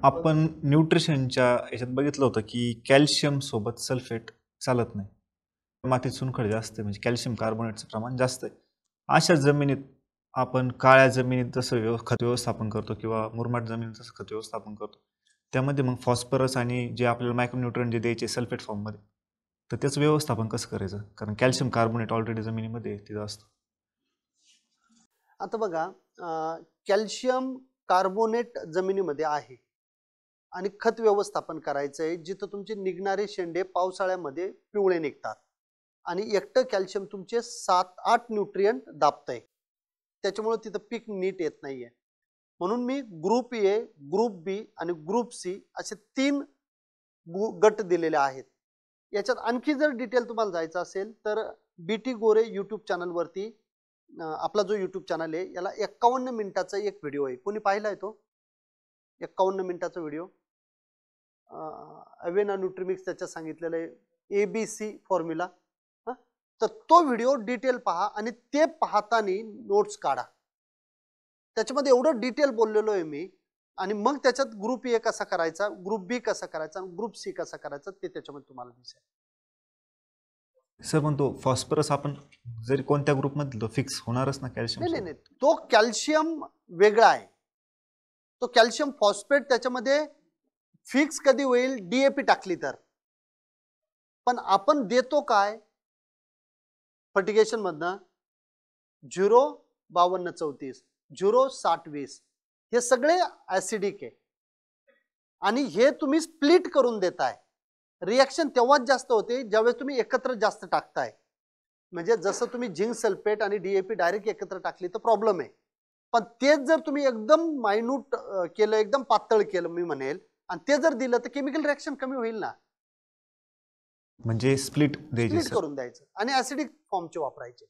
आपण न्यूट्रिशनच्या याच्यात बघितलं होतं की कॅल्शियम सोबत सल्फेट चालत नाही. मातीत चुनखड जास्त आहे, म्हणजे कॅल्शियम कार्बोनेटचं प्रमाण जास्त आहे. अशा जमिनीत आपण काळ्या जमिनीत जसं खत व्यवस्थापन करतो किंवा मुरमाड जमिनीत जसं खत व्यवस्थापन करतो, त्यामध्ये मग फॉस्फरस आणि जे आपल्याला मायक्रोन्यूट्रन जे द्यायचे सल्फेट फॉर्ममध्ये, तर त्याचं व्यवस्थापन कसं करायचं? कारण कॅल्शियम कार्बोनेट ऑलरेडी जमिनीमध्ये तिथं असतं. आता बघा, कॅल्शियम कार्बोनेट जमिनीमध्ये आहे आणि खत व्यवस्थापन करायचं आहे, जिथं तुमचे निघणारे शेंडे पावसाळ्यामध्ये पिवळे निघतात आणि एकटं कॅल्शियम तुमचे 7-8 न्यूट्रिएंट दाबतंय, त्याच्यामुळे तिथं पीक नीट येत नाहीये. म्हणून मी ग्रुप ए, ग्रुप बी आणि ग्रुप सी असे 3 गट दिलेले आहेत. याच्यात आणखी जर डिटेल तुम्हाला जायचं असेल तर बीटी गोरे यूट्यूब चॅनलवरती आपला जो यूट्यूब चॅनल आहे याला 51 मिनिटाचा एक व्हिडिओ आहे. कोणी पाहिलाय तो 51 मिनिटाचा व्हिडिओ? अवेना न्यूट्रीमिक्स त्याच्यात सांगितलेलं आहे ABC फॉर्म्युला. तर तो व्हिडिओ डिटेल पहा आणि ते पाहताना नोट्स काढा. त्याच्यामध्ये एवढं डिटेल बोललेलो आहे मी, आणि मग त्याच्यात ग्रुप ए कसा करायचा, ग्रुप बी कसा करायचा, ग्रुप सी कसा करायचा ते त्याच्यामध्ये तुम्हाला दिसेल. सर, पण तो फॉस्फरस आपण जरी कोणत्या ग्रुपमध्ये फिक्स होणारच ना कॅल्शियम नाही नाही सोबत? नाही, तो कॅल्शियम वेगळा आहे. तो कॅल्शियम फॉस्फेट त्याच्यामध्ये फिक्स कधी होईल, DAP टाकली तर. पण आपण देतो काय फर्टिगेशन मधनं? 0-52-34, 0-60-20, हे सगळे ऍसिडिक आहे आणि हे तुम्ही स्प्लिट करून देताय. रिएक्शन तेव्हाच जास्त होते ज्यावेळेस तुम्ही एकत्र जास्त टाकताय. म्हणजे जसं तुम्ही झिंक सल्फेट आणि DAP डायरेक्ट एकत्र टाकली तर प्रॉब्लेम आहे. पण तेच जर तुम्ही एकदम मायन्यूट केलं, एकदम पातळ केलं मी म्हणेल, आणि ते जर दिलं तर केमिकल रिएक्शन कमी होईल ना. म्हणजे स्प्लिट द्यायचे स्प्लिट सर. करून द्यायचं आणि ऍसिडिक फॉर्मचे वापरायचे.